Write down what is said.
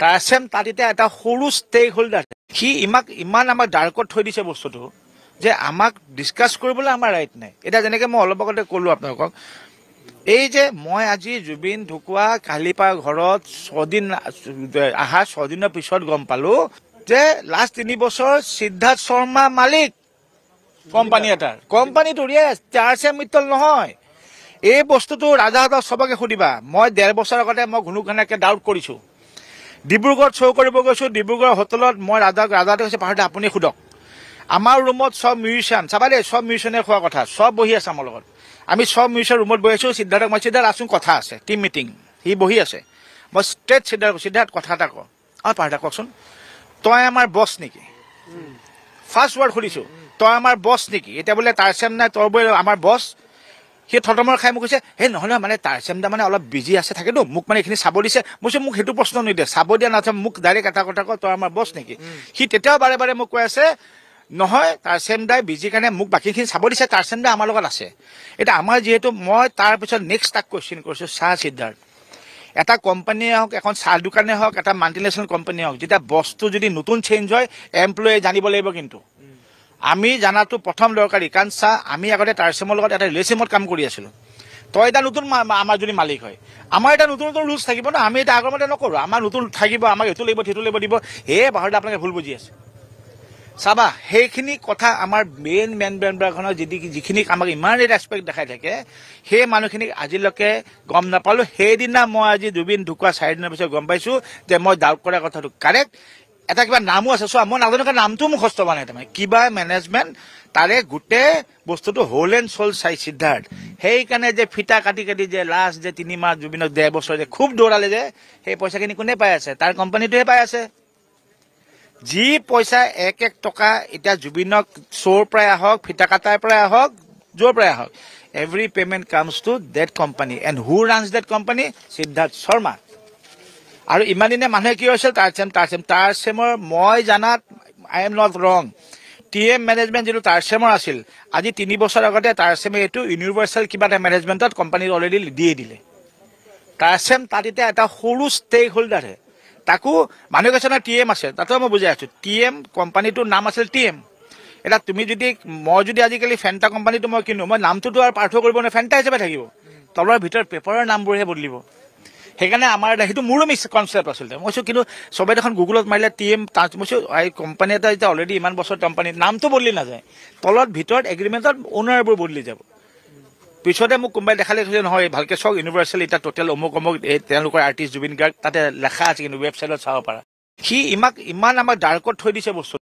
তাৰচেম তাত এতিয়া এটা সৰু ষ্টেক হোল্ডাৰ সি ইমান আমাক ডাৰ্কত থৈ দিছে বস্তুটো যে আমাক ডিছকাছ কৰিবলৈ আমাৰ ৰাইট নাই। এতিয়া যেনেকৈ মই অলপ আগতে ক'লোঁ আপোনালোকক, এই যে মই আজি জুবিন ঢুকুৱা কালিপাৰ ঘৰত 6 দিন অহা 6 দিনৰ পিছত গম পালোঁ যে লাষ্ট 3 বছৰ সিদ্ধাৰ্থ শৰ্মা মালিক কোম্পানী এটাৰ। কোম্পানীটোৰ তাৰচেম মিত্তল নহয়। এই বস্তুটো ৰাজাহঁতক চবকে সুধিবা। মই 1.5 বছৰ আগতে মই ঘুনুঘানাকৈ ডাউট কৰিছোঁ। ডিব্ৰুগড়ত শ্ব' কৰিব গৈছোঁ, ডিব্ৰুগড় হোটেলত মই ৰাজাহঁতে কৈছে পাহৰিতে আপুনি সোধক। আমাৰ ৰুমত চব মিউজিচিয়ান চাবা দেই, চব মিউজিচিয়ানে খোৱা কথা, চব বহি আছে আমাৰ লগত। আমি চব মিউজিচিয়ান ৰুমত বহি আছোঁ। সিদ্ধাৰ্থক মই সিদ্ধাৰ্থ আছোন কথা আছে, টিম মিটিং, সি বহি আছে। মই ষ্ট্ৰেট সিদ্ধাৰ্থ কথা এটা কওঁ। পাহৰিতা কওকচোন, তই আমাৰ বছ নেকি? ফাৰ্ষ্ট ৱৰ্ড সুধিছোঁ, তই আমাৰ বছ নেকি? এতিয়া বোলে তাৰচেম নাই, তই বোলে আমাৰ বছ। সি থতমৰ খাই মোক কৈছে, হে নহয় মানে তাৰচেম দা মানে অলপ বিজি আছে থাকেতো, মোক মানে এইখিনি চাব দিছে। মই কৈছোঁ মোক সেইটো প্ৰশ্ন নিদিয়ে, চাব দিয়া নাথাকে, মোক ডাইৰেক্ট এটা কথা কওঁ, তই আমাৰ বছ নেকি? সি তেতিয়াও বাৰে বাৰে মোক কৈ আছে নহয় তাৰচেম দাই বিজি কাৰণে মোক বাকীখিনি চাব দিছে, তাৰচেম দা আমাৰ লগত আছে। এতিয়া আমাৰ যিহেতু মই তাৰপিছত নেক্সট তাক কুৱেশ্যন কৰিছোঁ, চাহ সিদ্ধাৰ্থ, এটা কোম্পানীয়ে হওক, এখন চাহ দোকানেই হওক, এটা মাল্টিনেশ্যনেল কোম্পানীয়ে হওক, যেতিয়া বস্তু যদি নতুন চেঞ্জ হয় এমপ্লয়ে জানিব লাগিব। কিন্তু আমি জানাটো প্ৰথম দৰকাৰী, কাৰণ চাহ আমি আগতে তাৰচেমৰ লগত এটা ৰিলেশ্যনশ্বিপত কাম কৰি আছিলোঁ। তই এটা নতুন আমাৰ যদি মালিক হয়, আমাৰ এটা নতুন নতুন ৰুলছ থাকিব ন। আমি এতিয়া আগৰ মতে নকৰোঁ, আমাৰ নতুন থাকিব, আমাক এইটো লাগিব সেইটো লাগিব দিব। বাহিৰত আপোনালোকে ভুল বুজি আছে। চাবা সেইখিনি কথা আমাৰ মেইন মেম্বাৰখনৰ যিখিনি আমাক ইমান ৰেচপেক্ট দেখাই থাকে, সেই মানুহখিনিক আজিলৈকে গম নাপালোঁ। সেইদিনা মই আজি জুবিন ঢুকুৱা 4 দিনৰ পিছত গম পাইছোঁ যে মই ডাউট কৰা কথাটো কাৰেক্ট। এটা কিবা নামো আছে, চোৱা মই নাজানো নামটো মুখস্থ হোৱা নাই, তাৰমানে কিবা মেনেজমেণ্ট তাৰে গোটেই বস্তুটো হোল এণ্ড চোল চাই সিদ্ধাৰ্থ। সেইকাৰণে যে ফিটা কাটি যে লাষ্ট যে 3 মাহ জুবিনক 1.5 বছৰ যে খুব দৌৰালে যে, সেই পইচাখিনি কোনে পাই আছে? তাৰ কোম্পানীটোহে পাই আছে। যি পইচা 1 টকা এতিয়া জুবিনক শ্ব'ৰ পৰাই আহক, ফিটা কাটাৰ পৰাই আহক, য'ৰ পৰাই আহক, every payment comes to that company. And who runs that company? Siddharth Sharma. আৰু ইমান দিনে মানুহে কি হৈছিল? তাৰচেমৰ মই জানাত I am not wrong, TM management যিটো তাৰচেমৰ আছিল, আজি 3 বছৰ আগতে তাৰচেমে এইটো ইউনিভাৰ্চেল কিবা এটা মেনেজমেণ্টত কোম্পানীত অলৰেডি দিয়ে দিলে। তাৰচেম তাত এতিয়া এটা সৰু ষ্টেক হোল্ডাৰহে। তাকো মানুহে কৈছে নহয় TM আছে, তাতো মই বুজাই আছোঁ। TM কোম্পানীটোৰ নাম আছিল TM। এতিয়া তুমি মই যদি আজিকালি ফেণ্টা কোম্পানীটো মই কিনো, মই নামটোতো আৰু পাৰ্থক্য কৰিব নোৱাৰোঁ, ফেণ্টা হিচাপে থাকিব, তলৰ ভিতৰত পেপাৰৰ নামবোৰহে বদলিব। সেইকাৰণে আমাৰ সেইটো মোৰো মিছকনচেপ্ট আচলতে। মই কৈছোঁ কিন্তু চবেই দেখোন গুগলত মাৰিলে TM মই কৈছোঁ এই কোম্পানী এটা এতিয়া অলৰেডি ইমান বছৰ কোম্পানীৰ নামটো বদলি নাযায়, তলত ভিতৰত এগ্ৰিমেণ্টত অ'নাৰবোৰ বদলি যাব। পিছতে মোক কোনোবাই দেখালে নহয় ভালকৈ চাওক, ইউনিভাৰ্চেল এতিয়া টোটেল অমুক এই তেওঁলোকৰ আৰ্টিষ্ট জুবিন গাৰ্গ তাতে লেখা আছে, কিন্তু ৱেবছাইটত চাব পাৰা। সি ইমান আমাক ডাৰ্কত থৈ দিছে বস্তু।